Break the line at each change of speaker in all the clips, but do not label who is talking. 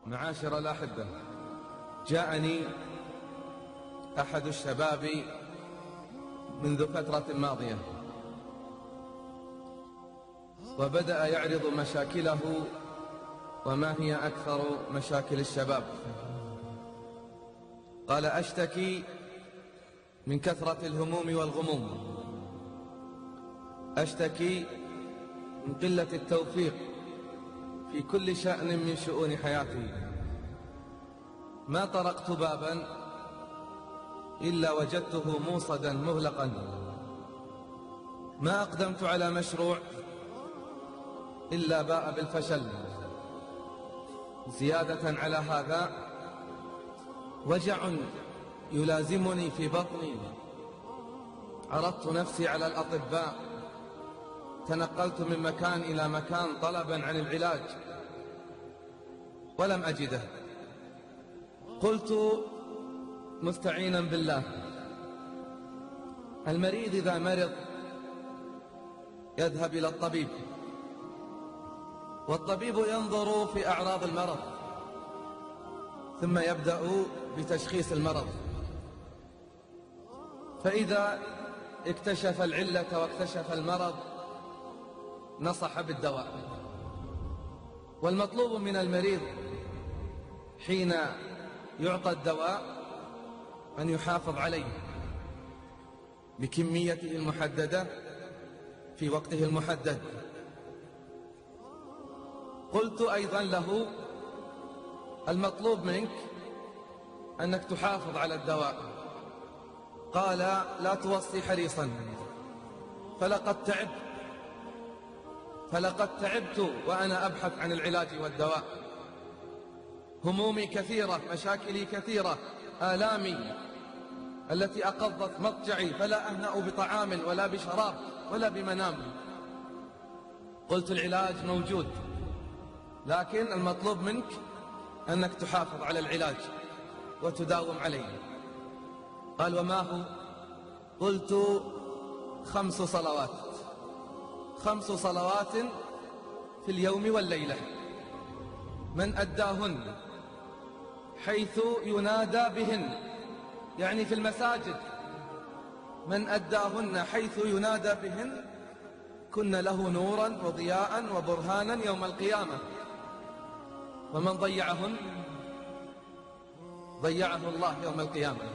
معاشر الأحبة، جاءني أحد الشباب منذ فترة ماضية وبدأ يعرض مشاكله وما هي أكثر مشاكل الشباب. قال: أشتكي من كثرة الهموم والغموم، أشتكي من قلة التوفيق في كل شأن من شؤون حياتي. ما طرقت بابا إلا وجدته موصدا مغلقا، ما أقدمت على مشروع إلا باء بالفشل. زيادة على هذا وجع يلازمني في بطني. عرضت نفسي على الأطباء، تنقلت من مكان إلى مكان طلبا عن العلاج ولم أجده. قلت مستعينا بالله: المريض إذا مرض يذهب إلى الطبيب، والطبيب ينظر في أعراض المرض ثم يبدأ بتشخيص المرض، فإذا اكتشف العلة واكتشف المرض نصح بالدواء. والمطلوب من المريض حين يعطى الدواء أن يحافظ عليه بكميته المحددة في وقته المحدد. قلت أيضا له: المطلوب منك أنك تحافظ على الدواء. قال: لا توصي حريصا، فلقد تعبت وأنا أبحث عن العلاج والدواء. همومي كثيرة، مشاكلي كثيرة، آلامي التي أقضت مضجعي، فلا أهنأ بطعام ولا بشراب ولا بمنام. قلت: العلاج موجود، لكن المطلوب منك أنك تحافظ على العلاج وتداوم عليه. قال: وما هو؟ قلت: 5 صلوات، 5 صلوات في اليوم والليلة، من أداهن حيث ينادى بهن، يعني في المساجد، من أداهن حيث ينادى بهن كن له نورا وضياء وبرهانا يوم القيامة، ومن ضيعهن ضيعه الله يوم القيامة.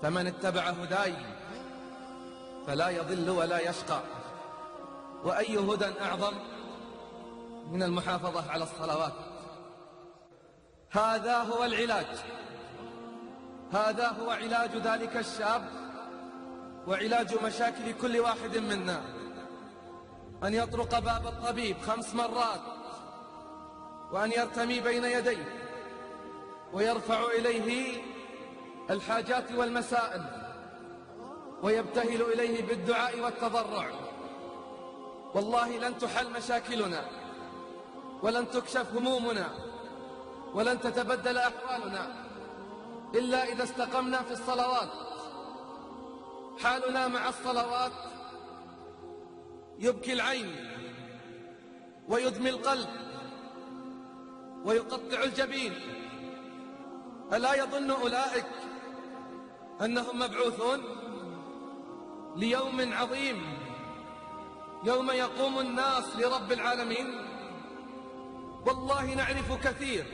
فمن اتبع هداي فلا يضل ولا يشقى. وأي هدى أعظم من المحافظة على الصلوات؟ هذا هو العلاج، هذا هو علاج ذلك الشاب وعلاج مشاكل كل واحد منا. أن يطرق باب الطبيب 5 مرات، وأن يرتمي بين يديه ويرفع إليه الحاجات والمسائل ويبتهل إليه بالدعاء والتضرع. والله لن تحل مشاكلنا ولن تكشف همومنا ولن تتبدل أحوالنا إلا إذا استقمنا في الصلوات. حالنا مع الصلوات يبكي العين ويدمي القلب ويقطع الجبين. ألا يظن أولئك أنهم مبعوثون ليوم عظيم، يوم يقوم الناس لرب العالمين؟ والله نعرف كثير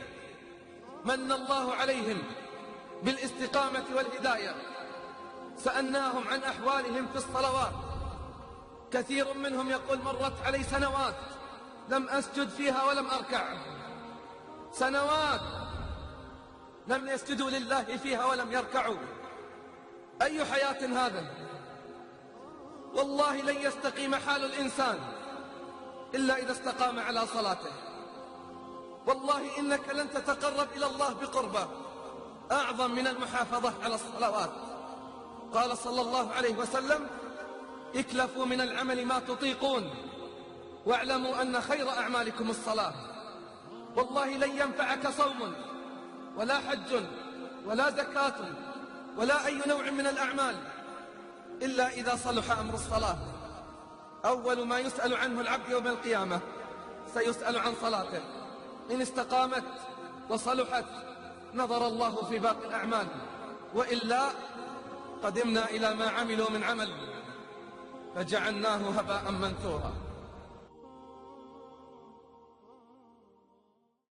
من الله عليهم بالاستقامة والهداية، سألناهم عن أحوالهم في الصلوات. كثير منهم يقول: مرت علي سنوات لم أسجد فيها ولم أركع، سنوات لم يسجدوا لله فيها ولم يركعوا. أي حياة هذا؟ والله لن يستقيم حال الإنسان إلا إذا استقام على صلاته. والله إنك لن تتقرب إلى الله بقربة أعظم من المحافظة على الصلوات. قال صلى الله عليه وسلم: اكلفوا من العمل ما تطيقون، واعلموا أن خير أعمالكم الصلاة. والله لن ينفعك صوم ولا حج ولا زكاة ولا أي نوع من الأعمال إلا إذا صلح أمر الصلاة. أول ما يسأل عنه العبد يوم القيامة سيسأل عن صلاته. إن استقامت وصلحت نظر الله في باقي الأعمال، وإلا قدمنا إلى ما عملوا من عمل فجعلناه هباء منثورا.